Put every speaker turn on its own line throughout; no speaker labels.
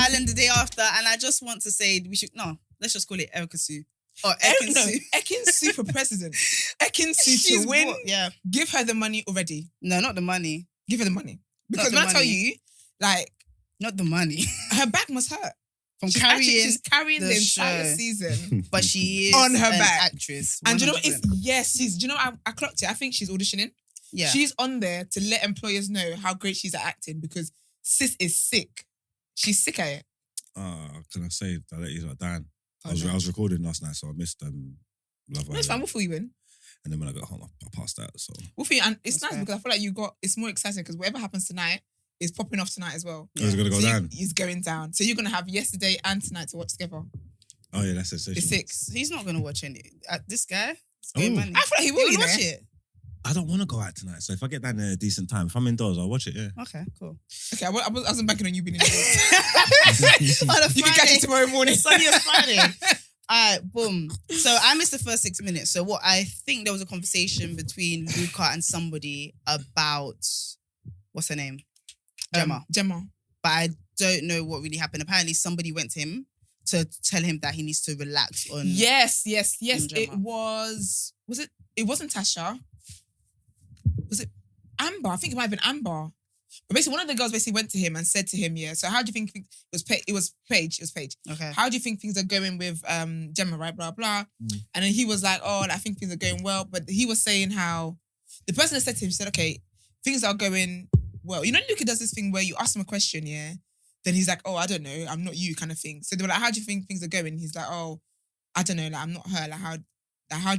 Island the day after, and I just want to say let's just call it Erica Sue. Or
Ekin Sue for president. Ekin Sue to win.
Yeah.
Give her the money already.
No, not the money.
Give her the money. Because when I tell you, like...
Not the money.
Her back must hurt. She's carrying the entire season.
But she is
on her
an
back.
actress. 100%.
And do you know what? Do you know I clocked it? I think she's auditioning.
Yeah.
She's on there to let employers know how great she's at acting because sis is sick. She's sick at it.
Can I say that it is like Dan? I was recording last night, so I missed Love Island.
That's fine. We'll fill you in.
And then when I got home, I passed out. So
we'll fill you in. And it's nice because I feel like it's more exciting because whatever happens tonight is popping off tonight as well.
Yeah. It's going to go down.
It's going down. So you're going to have yesterday and tonight to watch together.
Oh yeah, that's it.
It's 6.
He's not going to watch any. This guy.
I feel like he will
watch it.
I don't want to go out tonight, so if I get down there at a decent time, if I'm indoors, I'll watch it. Yeah.
Okay, cool.
Okay, I wasn't banking on you being indoors.
You
can catch it tomorrow morning.
Sunday or Friday. Alright, boom. So I missed the first 6 minutes. So I think there was a conversation between Luca and somebody about what's her name? Gemma. But I don't know what really happened. Apparently somebody went to him to tell him that he needs to relax on.
Yes. It wasn't Tasha. Was it Amber? I think it might have been Amber. But basically, one of the girls basically went to him and said to him, yeah, so how do you think... It was Paige.
Okay.
How do you think things are going with Gemma, right? Blah, blah. And then he was like, I think things are going well. But he was saying how... The person that said to him said, okay, things are going well. You know, Luca does this thing where you ask him a question, yeah? Then he's like, I don't know. I'm not you kind of thing. So they were like, how do you think things are going? He's like, I don't know. Like, I'm not her. Like,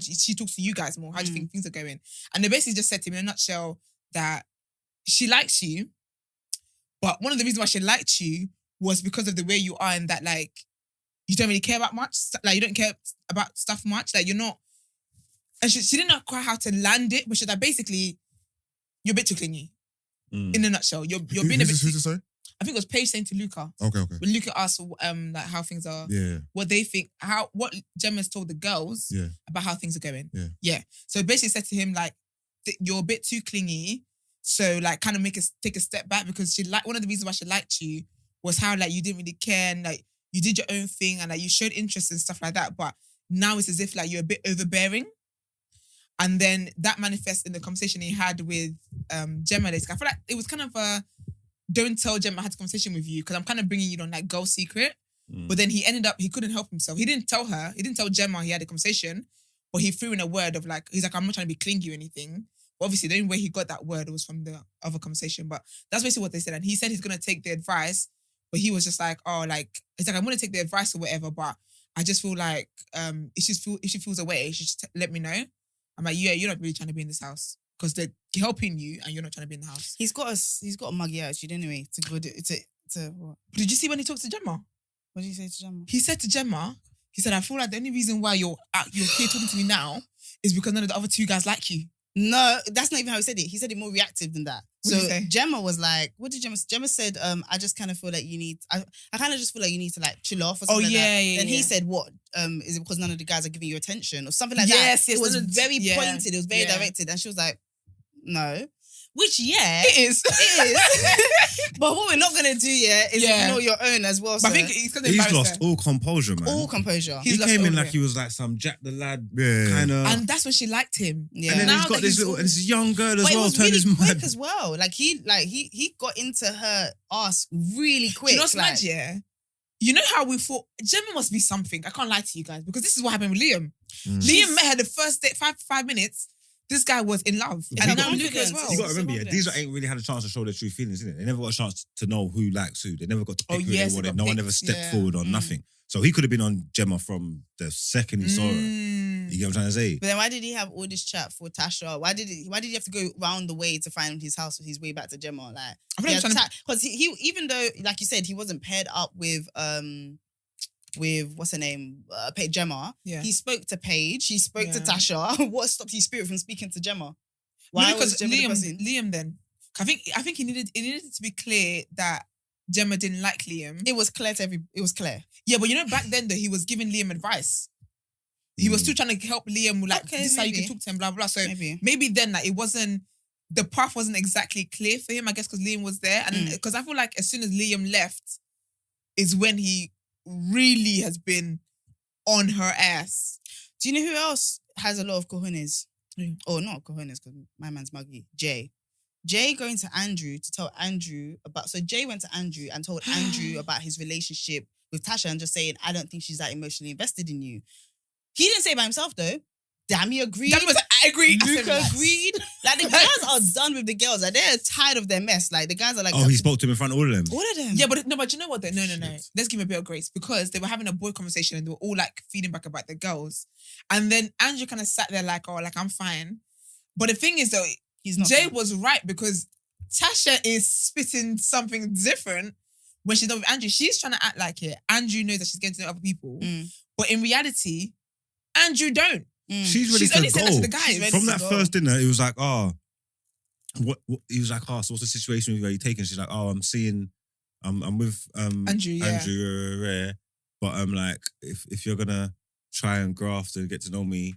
she talks to you guys more. How do you think things are going? And they basically just said to him in a nutshell that she likes you, but one of the reasons why she liked you was because of the way you are and that, like, you don't really care about much. Like, you don't care about stuff much. Like, you're not... And she didn't know quite how to land it, but she's like, basically, you're a bit too clingy. In a nutshell. You're being a bit...
Who's this, sorry?
I think it was Paige saying to Luca.
Okay.
When Luca asked like how things are, what they think, what Gemma's told the girls about how things are going. Yeah. So basically said to him, like, you're a bit too clingy. So like kind of take a step back because one of the reasons why she liked you was how like you didn't really care and like you did your own thing and like you showed interest and stuff like that. But now it's as if like you're a bit overbearing. And then that manifests in the conversation he had with Gemma. I feel like it was kind of a don't tell Gemma I had a conversation with you because I'm kind of bringing you on like girl secret. But then he couldn't help himself. He didn't tell Gemma he had a conversation, but he threw in a word of like, he's like, I'm not trying to be clingy or anything. But obviously the only way he got that word was from the other conversation. But that's basically what they said. And he said he's going to take the advice, but he was just like, he's like, I'm going to take the advice or whatever, but I just feel like if she feels away, she should let me know. I'm like, yeah, you're not really trying to be in this house. Because they're helping you and you're not trying to be in the house.
He's got a muggy attitude anyway. To what?
Did you see when he talked to Gemma?
What did he say to Gemma?
He said to Gemma, he said, I feel like the only reason why you're here talking to me now is because none of the other 2 guys like you.
No, that's not even how he said it. He said it more reactive than that.
What did he say?
Gemma was like, what did Gemma say? Gemma said, I just kind of feel like you need, I kind of just feel like you need to like chill off or something like that.
Yeah.
He said, what? Is it because none of the guys are giving you attention or something like that?
Yes.
It was very pointed. It was very directed. And she was like, no. Which, it is. But what we're not going to do is ignore your own as well.
But I think he's lost all composure, man.
All composure.
He came in like he was like some Jack the Lad kind of.
And that's when she liked him.
Yeah. And then he's got this young girl as well.
It was really quick as well. Like he got into her ass really quick.
You know what's mad, yeah? You know how we thought Gemma must be something. I can't lie to you guys because this is what happened with Liam. Liam met her the first day, 5 minutes. This guy was in love. And now Luca as well.
You got to remember, these ain't really had a chance to show their true feelings, innit? They never got a chance to know who likes who. They never got to pick who they wanted. No one ever stepped forward on nothing. So he could have been on Gemma from the second he saw her. You get what I'm trying to say?
But then why did he have all this chat for Tasha? Why did he have to go round the way to find his house, his way back to Gemma? Like, because he even though, like you said, he wasn't paired up with what's her name, Gemma. Yeah. He spoke to Paige. He spoke to Tasha. What stopped his spirit from speaking to Gemma? Why was Gemma
Liam then? I think it needed to be clear that Gemma didn't like Liam.
It was clear it was clear.
Yeah, but you know back then though he was giving Liam advice. He was still trying to help Liam like this is how you can talk to him, blah blah. So maybe then like it wasn't, the path wasn't exactly clear for him. I guess because Liam was there, and because I feel like as soon as Liam left, is when he really has been on her ass.
Do you know who else has a lot of cojones? Oh, not cojones, because my man's muggy. Jay going to Andrew to tell Andrew about... So Jay went to Andrew and told Andrew about his relationship with Tasha and just saying, I don't think she's that emotionally invested in you. He didn't say it by himself, though. Dami agreed.
Dami was like, I agree.
Luca agreed. Like, the girls are done with the girls. Like, they're tired of their mess. Like, the guys are like...
Oh, he spoke to him in front of all of them?
All of them.
Yeah, but you know what? No. Let's give him a bit of grace, because they were having a boy conversation and they were all like feeding back about the girls. And then Andrew kind of sat there like, oh, like, I'm fine. But the thing is, though, Jay was right, because Tasha is spitting something different when she's not with Andrew. She's trying to act like it. Andrew knows that she's getting to know other people. But in reality, Andrew don't.
She's ready
only
to
said
go.
that to the guys.
From that first dinner, it was like, what? He was like, so what's the situation with you? Are you taking? She's like, I'm with
Andrew,
but I'm like, if you're gonna try and graft and get to know me,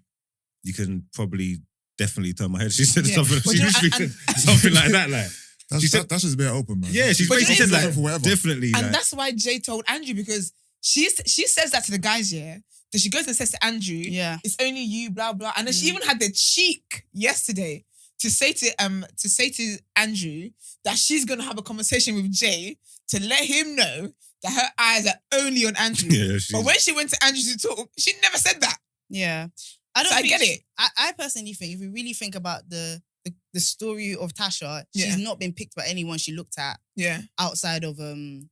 you can probably definitely turn my head. She said something. Something like that. Like
that's just a bit open, man.
Yeah, she's basically said like definitely,
and that's why Jay told Andrew, because she says that to the guys, yeah. So she goes and says to Andrew, it's only you, blah blah, and then she even had the cheek yesterday to say to Andrew that she's gonna have a conversation with Jay to let him know that her eyes are only on Andrew. But when she went to Andrew to talk, she never said that.
Yeah, I get it. I personally think, if we really think about the story of Tasha, she's not been picked by anyone she looked at. Outside of Andrew.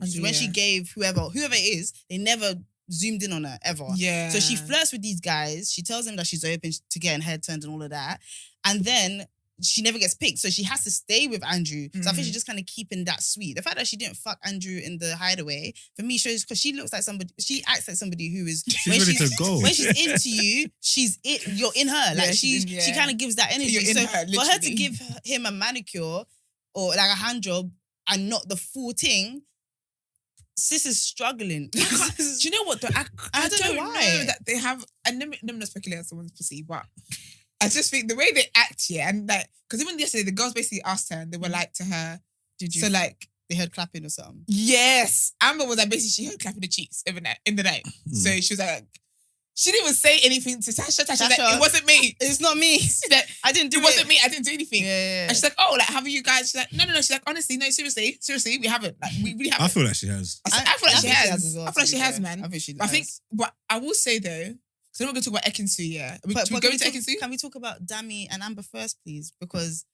So when she gave whoever it is, they never zoomed in on her ever.
Yeah.
So she flirts with these guys. She tells them that she's open to getting head turned and all of that. And then she never gets picked. So she has to stay with Andrew. So I think she's just kind of keeping that sweet. The fact that she didn't fuck Andrew in the hideaway, for me, shows, because she looks like somebody, she acts like somebody who is...
She's ready to go.
When she's into you, you're in her. Like she kind of gives that energy. So for her to give him a manicure or like a hand job and not the full thing, sis is struggling.
Do you know what though? I don't know that they have. And let me not speculate on someone's pussy, but I just think the way they act, and like, because even yesterday the girls basically asked her, and they were like to her,
"Did you?"
So like
they heard clapping or something.
Yes, Amber was like basically she heard clapping the cheeks in the night. So she was like. She didn't even say anything to Tasha. Tasha was like, it wasn't me.
It's not me.
Like,
I didn't do it.
It wasn't me. I didn't do anything.
Yeah.
And she's like, oh, like, have you guys? She's like, no. She's like, honestly, no, seriously, we haven't. Like, we really haven't.
I feel like she has.
I feel like she has.
As well,
I feel like she has, man.
I think she
has. But I will say though, because I'm not going to talk about Ekinsu, yeah. We go into Ekinsu? Can
we talk about Dami and Amber first, please? Because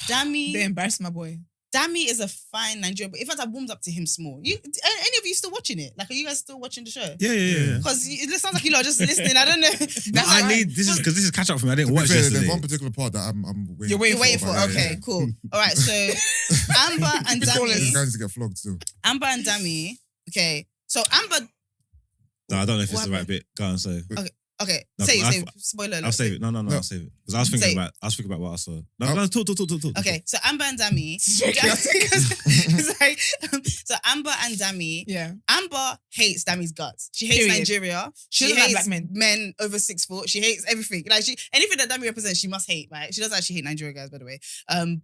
they embarrassed my boy.
Dami is a fine Nigerian, but in fact, I warmed up to him small. Any of you still watching it? Like, are you guys still watching the show?
Yeah.
Because it sounds like you lot are just listening. I don't know.
This is catch up for me. I didn't watch this.
There's one particular part that I'm waiting.
You're waiting for.
Okay, cool. All right, so Amber and Dami.
Guys to get flogged too.
Amber and Dami. Okay, so Amber.
No, I don't know if it's the right bit. Go on, say.
Okay.
No,
say it. Spoiler alert.
I'll save it. No, I'll save it. Because I was thinking about what I saw. No, talk.
Okay, so Amber and Dami. So Amber and Dami.
Yeah.
Amber hates Dami's guts. She hates Nigeria. She hates black men over 6 foot. She hates everything. Like anything that Dami represents, she must hate. Right? She doesn't actually hate Nigeria guys, by the way.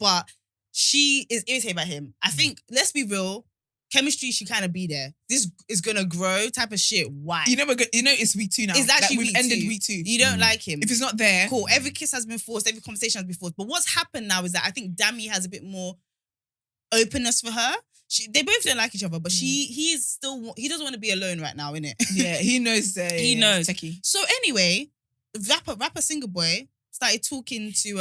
But she is irritated by him. I think. Let's be real. Chemistry should kind of be there. This is gonna grow type of shit. Why?
You know it's week 2 now.
It's actually
we've ended week 2.
You don't like him.
If it's not there.
Cool. Every kiss has been forced. Every conversation has been forced. But what's happened now is that I think Dami has a bit more openness for her. They both don't like each other, but he doesn't want to be alone right now, innit?
Yeah, he knows.
He knows.
Techie.
So anyway, rapper singer boy started talking to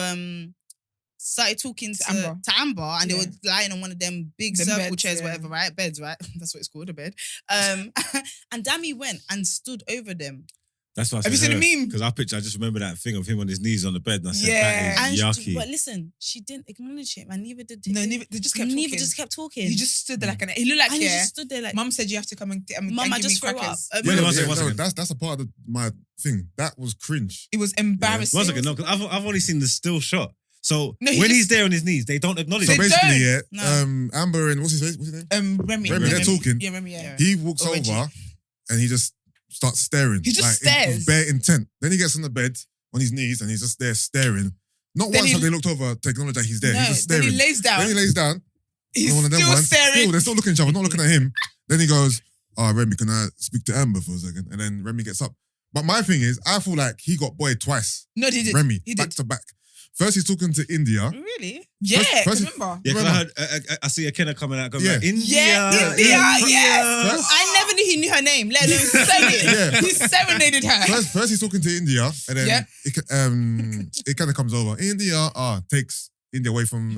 Amber, and they were lying on one of them big circle beds, chairs, whatever, right? Beds, right? That's what it's called, a bed. And Dami went and stood over them.
That's what I said.
Have you seen the meme?
Because I just remember that thing of him on his knees on the bed, and I said, that is yucky.
But listen, she didn't acknowledge him, and neither did he.
No, they just kept talking.
Neither just kept talking.
He just stood there like he looked like,
he just stood there like,
Mum said you have to come and
Mum, I
give
just
me
throw
crackers.
up.
That's a part of my thing. That was cringe.
It was embarrassing.
One second, no, because I've only seen the still shot. So when he's there on his knees, they don't acknowledge him.
So basically, Amber and what's his name?
Remy.
They're talking.
Yeah, Remy. Yeah.
He walks over and he just starts staring.
He just stares.
With bare intent. Then he gets on the bed on his knees and he's just there staring. Not once have they looked over to acknowledge that he's there.
No,
he's just staring.
Then he lays down.
He's
still staring.
They're still looking at each other, not looking at him. Then he goes, "Oh, Remy, can I speak to Amber for a second?" And then Remy gets up. But my thing is, I feel like he got boyed twice.
No, he did.
Remy,
he
back
did.
to back. First, he's talking to India.
Really?
Yeah,
First-
remember?
Yeah, because
Remember?
I heard, I see a Kenner coming out going,
Yeah.
like, India.
Yes.
I never knew he knew her name, let alone say it.
Yeah.
He serenaded her.
First, he's talking to India, and then it kind of comes over. India, takes India away from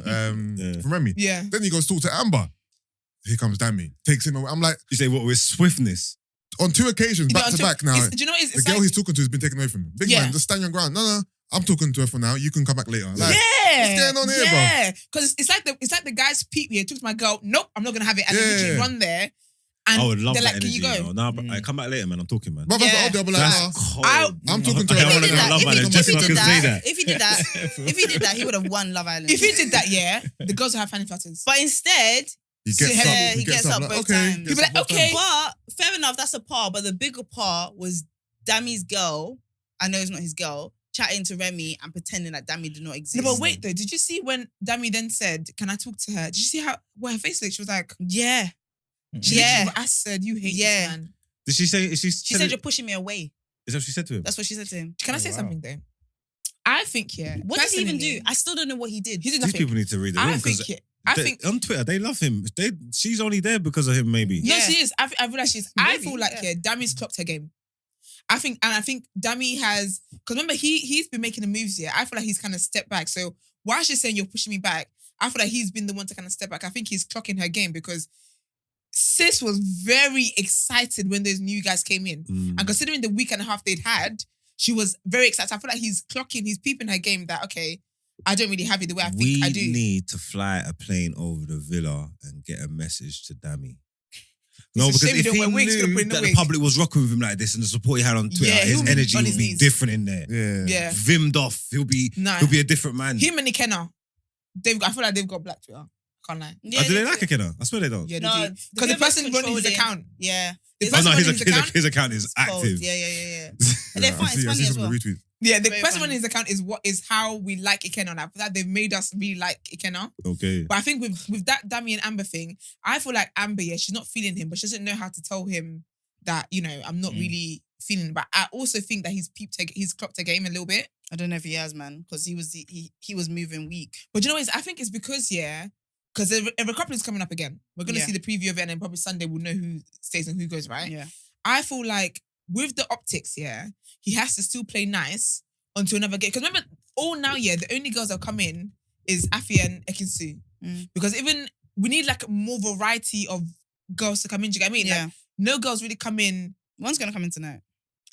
Remy.
Yeah.
Then he goes talk to Amber. Here comes Dami. Takes him away. I'm like,
You say what with swiftness?
on 2 occasions, back to back now.
Do you know what it is?
The
It's
girl
like,
he's talking to has been taken away from him. Big man, just stand your ground. No, I'm talking to her for now. You can come back later. Like, what's going on here, bro?
Yeah, because it's like the guys peep here. Talk to my girl. Nope, I'm not gonna have it. And they literally run there. And
I would love
they're
that
like, can
energy.
you go?
Nah, but I come back later, man. I'm talking, man.
But that's what I'll be like,
That's cold.
I'm talking to
I
her.
don't wanna
If
go
he
Love
did
Island
that,
just so I can say that.
if he did that, he would have won Love Island.
If he did that, yeah, the girls will have fanny flutters.
But instead,
He gets up.
he gets up
like,
both
okay.
times.
gets
He'll be
up
like,
both
okay.
times.
But fair enough, that's a par. But the bigger par was Dami's girl. I know it's not his girl. Chatting to Remy and pretending that Dami did not exist.
No, but wait though, did you see when Dami then said, "Can I talk to her?" Did you see how her face looked? She was like,
Yeah.
she
Yeah.
I said, "You hate
Yeah.
this man."
Did she say?
She said you're pushing me away.
Is that what she said to him?
That's what she said to him.
Can I say something though? I think
What did he even do?
personally,
I still don't know what he did.
He did
These
nothing.
people need to read the room
I think.
because
I think.
on Twitter they love him. She's only there because of him, maybe.
No,
Yeah.
she is. I realize she is. I
Maybe,
feel like Dami's clocked her game. I think Dami has, because remember he's been making the moves here. I feel like he's kind of stepped back. So while she's saying you're pushing me back, I feel like he's been the one to kind of step back. I think he's clocking her game because sis was very excited when those new guys came in, and considering the week and a half they'd had, she was very excited. I feel like he's peeping her game that okay, I don't really have it the way I think I do.
We need to fly a plane over the villa and get a message to Dami. No,
It's a
because
shame
if
we don't
he
wear wigs,
knew
could put in the
that the
wig.
public was rocking with him like this and the support he had on Twitter,
Yeah,
his
he'll be
energy
on
will
his
be
knees.
different in there.
Yeah.
Vimmed off. He'll be a different man.
Him and Ikenna, I feel like they've got black Twitter. Can't lie.
Yeah,
do they like Ikenna? I swear they don't.
Yeah,
No,
because the person running his account.
Yeah.
The
Oh
person
no,
running his account.
his account is
Cold.
active.
Yeah. And they're fun. It's funny as well.
Retweet.
Yeah, the
Very
person
funny.
running his account is how we like Ikenna now. For that, they've made us really like Ikenna.
Okay.
But I think with that Dami and Amber thing, I feel like Amber, she's not feeling him, but she doesn't know how to tell him that, I'm not really feeling him. But I also think that he's clocked a game a little bit.
I don't know if he has, man, because he was moving weak.
But you know what? I think it's because, because a recoupling is coming up again. We're going to
Yeah.
see the preview of it, and then probably Sunday we'll know who stays and who goes, right?
Yeah.
I feel like with the optics, he has to still play nice until another game. Because remember, the only girls that come in is Afi and Ekinsu. Because even we need like more variety of girls to come in. Do you get what I mean?
Yeah.
Like, no girls really come in.
One's going to come in tonight.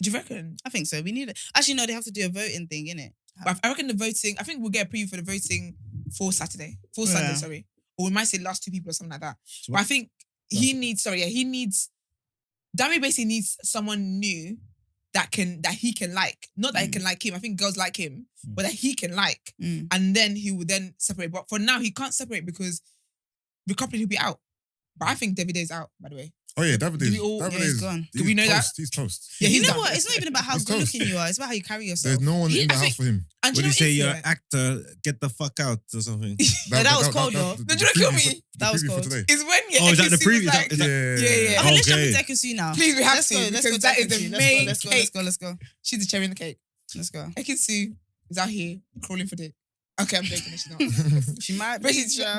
Do you reckon?
I think so. We need it. Actually, no, they have to do a voting thing, innit?
But I reckon the voting, I think we'll get a preview for the voting for Sunday, sorry. Or we might say last 2 people or something like that.
So
but I think Dami basically needs someone new that he can like. Not that he can like him. I think girls like him, but that he can like. And then he will then separate. But for now, he can't separate because the couple will be out. But I think Davide's out, by the way.
Oh yeah, David is.
he's gone.
Do we know that?
He's toast.
Yeah,
You
he's
know
done.
what? It's not even about how
He's
good
toast.
looking you are. It's about how you carry yourself.
There's no one in the house for him.
And
What do
you know
you say?
what
You're
it
an
is,
actor. Get the fuck out or something.
that was cold, though.
No, do you kill me?
That was cold.
today.
Is when
Oh, is that the
Ekinsu
preview?
was like,
Is that-
yeah.
Okay, let's jump
Okay.
into Ekinsu now.
Please, we have
Let's
to,
go. Let's
because
go.
that is the
Ekinsu.
main
Let's go.
cake.
Let's go.
She's the cherry in the cake.
Let's go.
Ekinsu is out here crawling for dick. Okay, I'm joking. She's not.
She might be.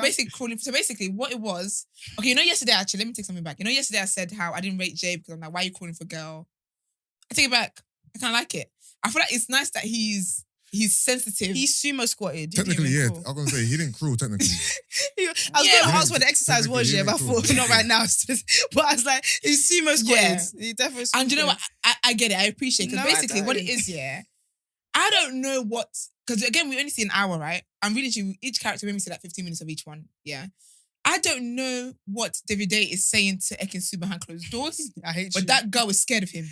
Basically crawling. So basically, what it was. Okay, yesterday actually. Let me take something back. Yesterday I said how I didn't rate Jay because I'm like, why are you calling for girl? I take it back. I kind of like it. I feel like it's nice that he's sensitive.
He sumo squatted.
Technically, yeah. I was gonna say he didn't crawl. Technically,
I was going to ask what the exercise was, but I thought not right now. But I was like, he sumo squatted. He definitely.
And you know what? I get it. I appreciate it. Because basically, what it is, I don't know what. Because again, we only see an hour, right? And really, each character made me see like 15 minutes of each one. Yeah. I don't know what Davide is saying to Ekinsu behind closed doors.
I hate you.
But that girl is scared of him.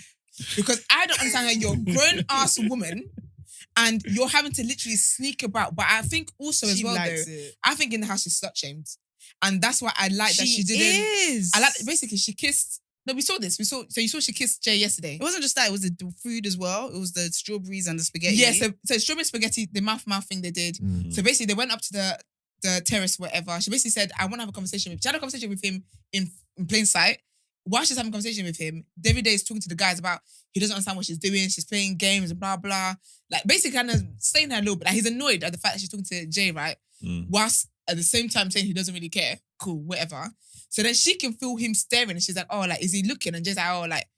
Because I don't understand how you're a grown-ass woman and you're having to literally sneak about. But I think also as well, though, I think in the house she's slut-shamed. And that's why I like that she didn't. I like basically she kissed. No, we saw this. So you saw she kissed Jay yesterday.
It wasn't just that. It was the food as well. It was the strawberries and the spaghetti.
Yeah, so strawberry spaghetti, the mouth thing they did. So basically they went up to the terrace, whatever. She basically said, I want to have a conversation with him. She had a conversation with him in plain sight. while she's having a conversation with him, Davide is talking to the guys about he doesn't understand what she's doing. She's playing games and blah, blah. Like, basically kind of saying her a little bit. Like, he's annoyed at the fact that she's talking to Jay, right? Whilst at the same time saying he doesn't really care. Cool, whatever. So then she can feel him staring and she's like, oh, like, is he looking? And Jay's like, oh, like,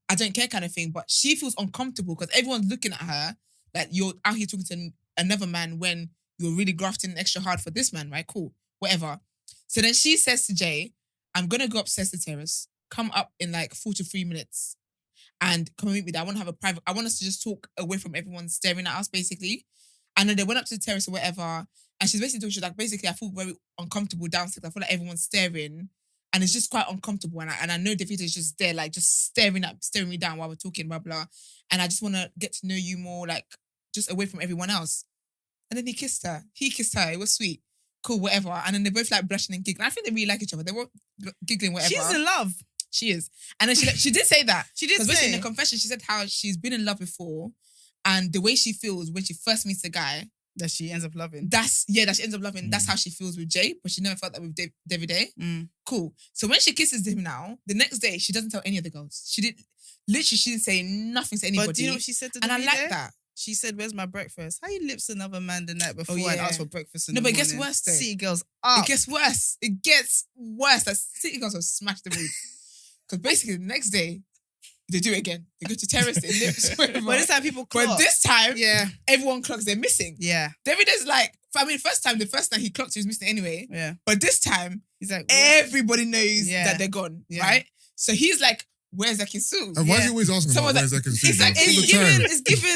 I don't care kind of thing. But she feels uncomfortable because everyone's looking at her like you're out here talking to another man when you're really grafting extra hard for this man, right? Cool, whatever. So then she says to Jay, I'm going to go upstairs to Terrace, come up in like 4 to 3 minutes and come and meet me there. I want to have a private, I want us to just talk away from everyone staring at us, basically. And then they went up to the terrace or whatever. And she's basically talking, she's like, basically, I feel very uncomfortable downstairs. I feel like everyone's staring. And it's just quite uncomfortable. And I know Davide is just there, like, just staring me down while we're talking, blah, blah. And I just want to get to know you more, like, just away from everyone else. And then he kissed her. It was sweet. Cool, whatever. And then they're both, like, blushing and giggling. I think they really like each other. They were giggling, whatever.
She's in love.
She is. And then she did say that.
She did say.
Because in the confession, she said how she's been in love before. And the way she feels when she first meets a guy,
that she ends up loving.
That she ends up loving. That's how she feels with Jay, but she never felt that with Davide. Cool. So when she kisses him now, the next day she doesn't tell any of the girls. She didn't say nothing to anybody.
But do you know what she said to Davide?
And I like that.
She said, "Where's my breakfast? How you lips another man the night before and ask for breakfast in the
morning?"
No, but
it gets worse though.
City girls up.
It gets worse. That City girls will smash the roof. Because basically the next day, they do it again. They go to Terrace, they lips.
But this time people clock.
But this time, everyone clocks they're missing.
Yeah.
Davide's like, the first night he clocked he was missing anyway.
Yeah.
But this time,
he's like,
everybody knows that they're gone, right? So he's like, where's Akisu?
And why is he always asking about where's Akisu?
It's given.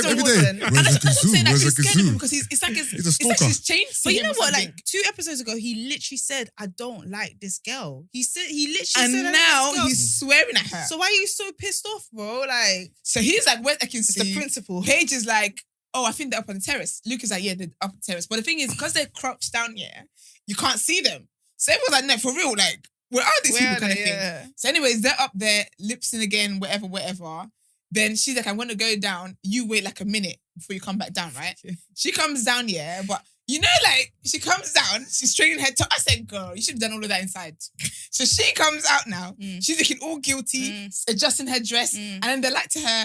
Every day. Where's Akisu? Where's Akisu?
Because it's like
he's
changed.
But you know what? Like 2 episodes ago, he literally said, "I don't like this girl." He literally said,
and now he's swearing at her.
So why are you so pissed off, bro? Like,
so he's like, where's Akisu?
It's the principal.
Paige is like, oh, I think they're up on the terrace. Luke is like, yeah, they're up on the terrace. But the thing is, because they're crouched down here, you can't see them. So everyone's like, no, for real, like, where are these people kind of thing? So anyways, they're up there, lipsing again, whatever. Then she's like, I'm going to go down. You wait like a minute before you come back down, right? She comes down, but you know, like, she comes down, she's straightening her top. I said, girl, you should have done all of that inside. So she comes out now. She's looking all guilty, adjusting her dress. And then they're like to her,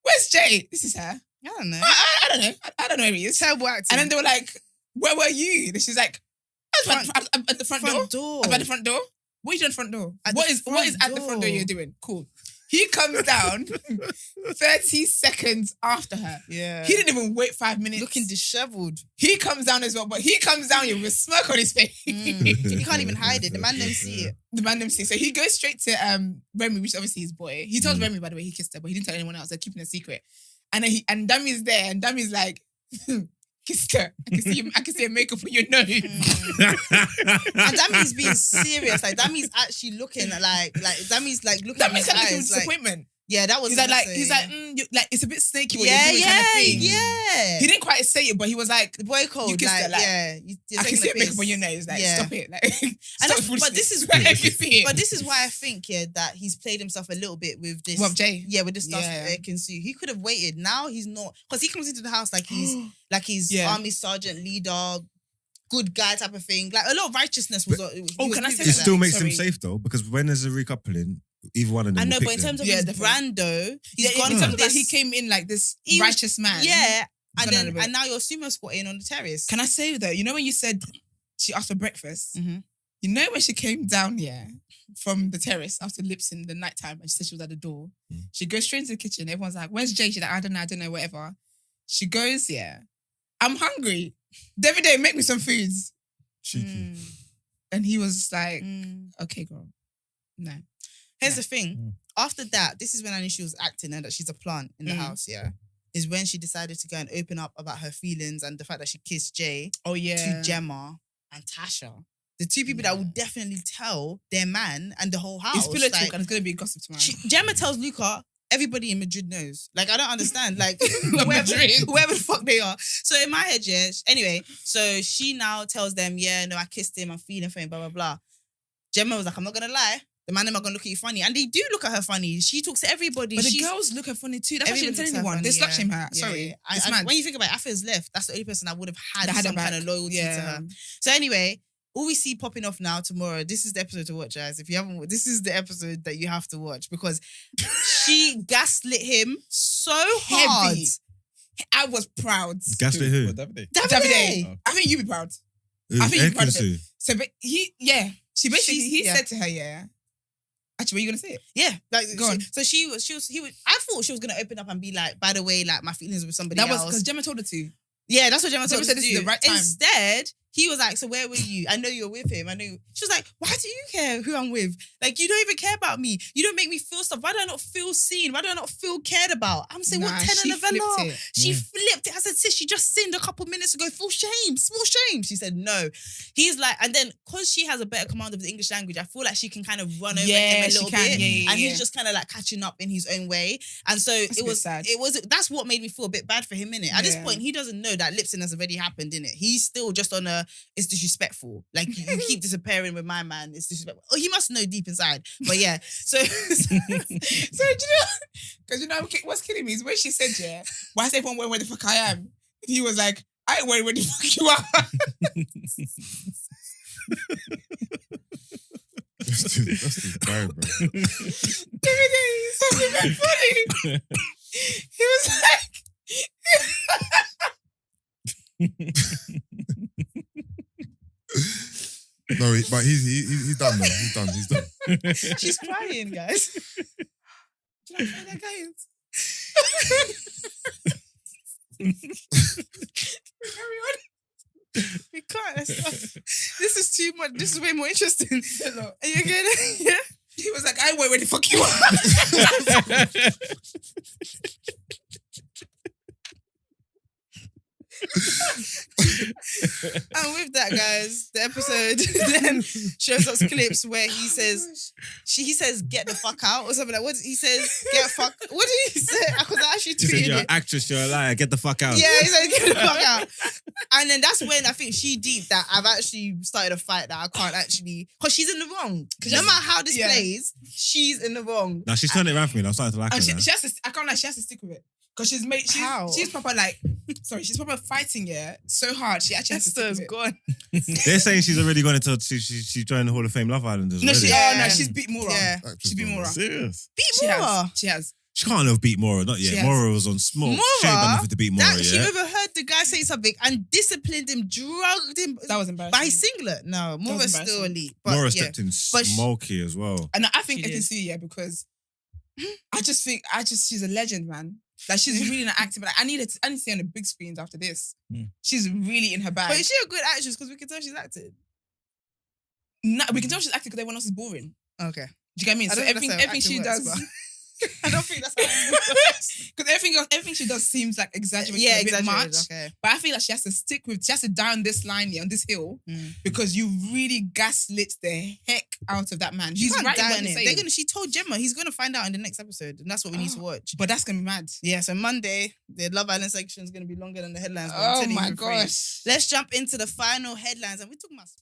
where's Jay? This is her.
I don't know.
I don't know. I don't know where he is.
Terrible acting.
And then they were like, where were you? And she's like, at the front door. I'm at the front door. What are you doing at the front door? What is at the front door you're doing? Cool. He comes down 30 seconds after her.
Yeah.
He didn't even wait 5 minutes.
Looking disheveled.
He comes down as well, but he comes down here with a smirk on his face.
He can't even hide it. The man didn't see it.
So he goes straight to Remy, which is obviously his boy. He tells Remy, by the way, he kissed her, but he didn't tell anyone else. They're keeping it a secret. And then Dami's there, and Dami's like, kissed her. I can see a makeup on your nose.
And Dami's being serious. Like, Dami's actually looking like Dami's like looking at his eyes. Dami's
disappointment.
Yeah, that was.
He's like, it's a bit snaky. What you're doing, kind of thing.
Yeah.
He didn't quite say it, but he was like,
the boy code.
You kissed her, like, I can see a makeup on your nose. Like, stop it. Like,
but this is why I think that he's played himself a little bit with this.
What, Jay?
Yeah, with this stuff. He could have waited. Now he's not, because he comes into the house like he's army sergeant leader, good guy type of thing. Like, a lot of righteousness was.
Can I say
it still makes him safe though, because when there's a recoupling, either one of them.
I know, but in terms of his brand though, he's gone from this.
He came in like this righteous man.
Yeah, and now you're sumo squatting on the terrace.
Can I say though? You know when you said she asked for breakfast? You know when she came down from the terrace after lips in the nighttime, and she said she was at the door. She goes straight into the kitchen. Everyone's like, "Where's Jay?" She's like, "I don't know, whatever." She goes, "I'm hungry. Davide, make me some foods."
Cheeky.
And he was like, "Okay, girl, no."
Here's the thing. After that, this is when I knew she was acting and that she's a plant in the house, is when she decided to go and open up about her feelings and the fact that she kissed Jay to Gemma and Tasha. The 2 people that would definitely tell their man and the whole house.
It's pillow talk and it's going to be gossip tomorrow.
Gemma tells Luca, everybody in Madrid knows. Like, I don't understand. Like, whoever the fuck they are. So in my head, anyway, so she now tells them, I kissed him, I'm feeling for him, blah, blah, blah. Gemma was like, I'm not going to lie. The man them are going to look at you funny. And they do look at her funny. She talks to everybody.
But the girls look at her funny too. That's why she didn't tell anyone. They slut shame her. Sorry.
When you think about it, Afia's left. That's the only person that would have had some kind of loyalty to her. So anyway, all we see popping off now tomorrow, this is the episode to watch, guys. If you haven't, this is the episode that you have to watch because she gaslit him so hard.
Heavy. I was proud.
Gaslit who?
Davide.
Oh. I think you'd be proud. I think you'd be proud of it. So, but he said to her, actually, were you gonna say it?
Yeah, like
go on.
So he was. I thought she was gonna open up and be like, by the way, like my feelings with somebody else.
That was because Gemma told her to.
Yeah, that's what Gemma told her
said
to
this
do.
is the right time.
Instead, he was like, so where were you? I know you're with him. I know. She was like, why do you care who I'm with? Like, you don't even care about me. You don't make me feel stuff. Why do I not feel seen? Why do I not feel cared about? I'm saying, what telenovela? She flipped it. I said, sis, she just sinned a couple minutes ago. Full shame. Small shame. She said, no. He's like, and then because she has a better command of the English language, I feel like she can kind of run over him a little bit. And he's just kind of like catching up in his own way. And so that's what made me feel a bit bad for him, innit? At this point, he doesn't know that lip sync has already happened, innit? He's still just on it's disrespectful. Like, you keep disappearing with my man. It's disrespectful. Oh, he must know deep inside. But yeah, so do you know?
Because you know what's killing me is when she said, why is everyone where the fuck I am? And he was like, I ain't worried where the fuck you are.
That's too bad, bro.
Something very funny. He was like...
No, but he's done now. He's done.
She's crying, guys.
Should I cry that, guys? Carry on.
We can't. This is too much. This is way more interesting. Are you good? Yeah.
He was like, I ain't where the fuck you are.
And with that, guys, the episode then shows us clips where he says, get the fuck out or something like. What he says, get fuck. What did he say? Because I actually
He said,
tweeted
you're an
it.
actress, you're a liar, get the fuck out.
Yeah, he said, get the fuck out. And then that's when I think she deeped that I've actually started a fight that I can't actually, because she's in the wrong. Because no matter how this plays, she's in the wrong.
Now she's turned it around for me. I'm starting to like her.
She has to, I can't lie, she has to stick with it. Because she's proper like, she's proper fighting, so hard. She actually has to stick with it.
Gone.
They're saying she's already gone into, she's joined the Hall of Fame Love Islanders.
No,
already.
she's beat Mora. Yeah. She's beat Mora.
Serious?
Beat Mora?
She has.
She can't have beat Mora, not yet. Mora was on smoke. She ain't done nothing to beat Mora,
She overheard the guy say something and disciplined him, drugged him.
That was embarrassing.
By his singlet. No, Mora's still elite.
Mora stepped in smoky as well.
And I think it can see, because I just think she's a legend, man. Like, she's really not acting, but like, I need to see her on the big screens after this. She's really in her bag.
But is she a good actress? Because we can tell she's acted.
No, we can tell she's acting because everyone else is boring.
Okay.
Do you get me? So everything she does.
I don't think that's how it works.
Because everything she does seems like exaggerated a bit much. Okay. But I feel like she has to stick with, she has to down this line here on this hill because you really gaslit the heck out of that man. He's right in it.
She told Gemma he's gonna find out in the next episode, and that's what we need to watch.
But that's gonna be mad.
Yeah, so Monday, the Love Island section is gonna be longer than the headlines.
Oh my gosh.
Let's jump into the final headlines, and we're talking about